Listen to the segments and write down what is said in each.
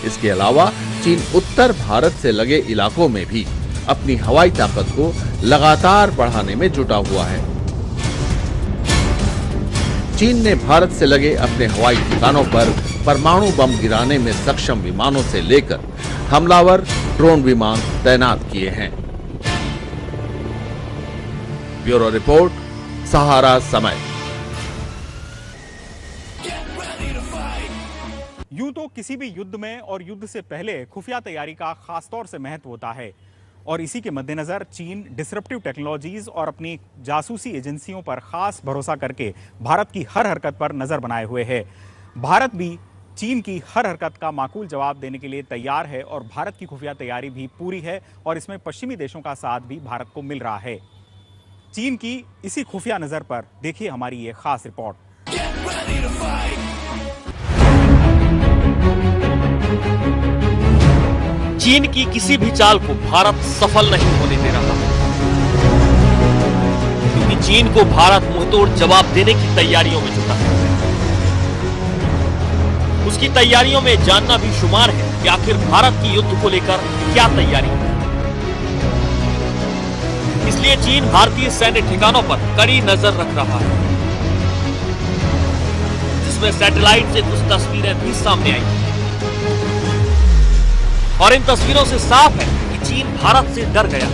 इसके अलावा चीन उत्तर भारत से लगे इलाकों में भी अपनी हवाई ताकत को लगातार बढ़ाने में जुटा हुआ है। चीन ने भारत से लगे अपने हवाई ठिकानों पर परमाणु बम गिराने में सक्षम विमानों से लेकर हमलावर ड्रोन विमान तैनात किए हैं। ब्यूरो रिपोर्ट, सहारा समय। यूं तो किसी भी युद्ध में और युद्ध से पहले खुफिया तैयारी का खासतौर से महत्व होता है और इसी के मद्देनजर चीन डिसरप्टिव टेक्नोलॉजीज और अपनी जासूसी एजेंसियों पर खास भरोसा करके भारत की हर हरकत पर नजर बनाए हुए है। भारत भी चीन की हर हरकत का माकूल जवाब देने के लिए तैयार है और भारत की खुफिया तैयारी भी पूरी है और इसमें पश्चिमी देशों का साथ भी भारत को मिल रहा है। चीन की इसी खुफिया नजर पर देखिए हमारी ये खास रिपोर्ट। चीन की किसी भी चाल को भारत सफल नहीं होने दे रहा, क्योंकि चीन को भारत मुंहतोड़ जवाब देने की तैयारियों में जुटा है। उसकी तैयारियों में जानना भी शुमार है कि आखिर भारत की युद्ध को लेकर क्या तैयारी है। इसलिए चीन भारतीय सैन्य ठिकानों पर कड़ी नजर रख रहा है, जिसमें सैटेलाइट से कुछ तस्वीरें भी सामने आई और इन तस्वीरों से साफ है कि चीन भारत से डर गया।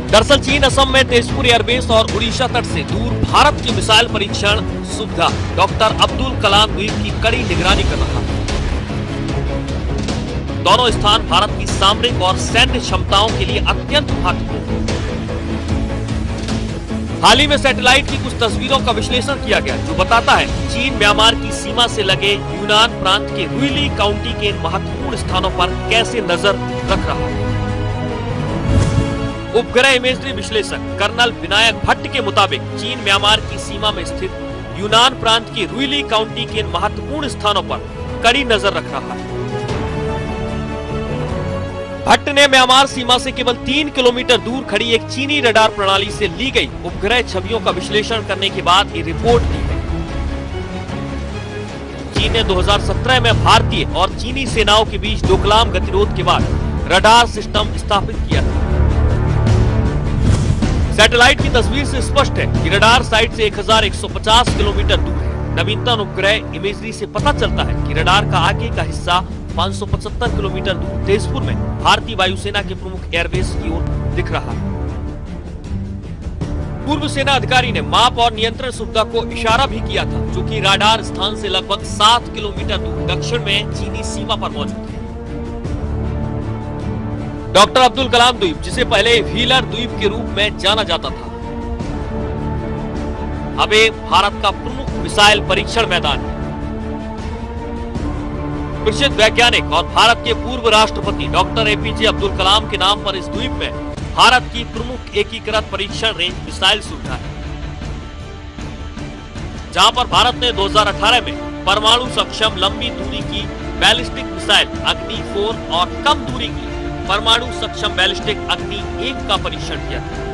दरअसल चीन असम में तेजपुर एयरबेस और उड़ीसा तट से दूर भारत की मिसाइल परीक्षण सुविधा डॉक्टर अब्दुल कलाम द्वीप की कड़ी निगरानी कर रहा है। दोनों स्थान भारत की सामरिक और सैन्य क्षमताओं के लिए अत्यंत महत्वपूर्ण है। हाल ही में सैटेलाइट की कुछ तस्वीरों का विश्लेषण किया गया जो बताता है कि चीन म्यांमार की सीमा से लगे यूनान प्रांत के रुइली काउंटी के इन महत्वपूर्ण स्थानों पर कैसे नजर रख रहा है। उपग्रह इमेजरी विश्लेषक कर्नल विनायक भट्ट के मुताबिक चीन म्यांमार की सीमा में स्थित यूनान प्रांत की रुइली काउंटी के इन महत्वपूर्ण स्थानों पर कड़ी नजर रख रहा है। भट्ट ने म्यांमार सीमा से केवल 3 किलोमीटर दूर खड़ी एक चीनी रडार प्रणाली से ली गई उपग्रह छवियों का विश्लेषण करने के बाद ये रिपोर्ट दी है। चीन ने 2017 में भारतीय और चीनी सेनाओं के बीच डोकलाम गतिरोध के बाद रडार सिस्टम स्थापित किया था। सैटेलाइट की तस्वीर से स्पष्ट है कि रडार साइट से 1150 किलोमीटर दूर है। नवीनतम उपग्रह इमेजरी से पता चलता है कि रडार का आगे का हिस्सा 575 किलोमीटर दूर तेजपुर में भारतीय वायुसेना के प्रमुख एयरबेस की ओर दिख रहा है। पूर्व सेना अधिकारी ने माप और नियंत्रण सुविधा को इशारा भी किया था, जो कि राडार स्थान से लगभग 7 किलोमीटर दूर दक्षिण में चीनी सीमा पर मौजूद है। डॉक्टर अब्दुल कलाम द्वीप, जिसे पहले व्हीलर द्वीप के रूप में जाना जाता था, अब ये भारत का प्रमुख मिसाइल परीक्षण मैदान है। प्रसिद्ध वैज्ञानिक और भारत के पूर्व राष्ट्रपति डॉक्टर एपीजे अब्दुल कलाम के नाम पर इस द्वीप में भारत की प्रमुख एकीकृत परीक्षण रेंज मिसाइल सुविधा है, जहां पर भारत ने 2018 में परमाणु सक्षम लंबी दूरी की बैलिस्टिक मिसाइल अग्नि 4 और कम दूरी की परमाणु सक्षम बैलिस्टिक अग्नि 1 का परीक्षण किया था।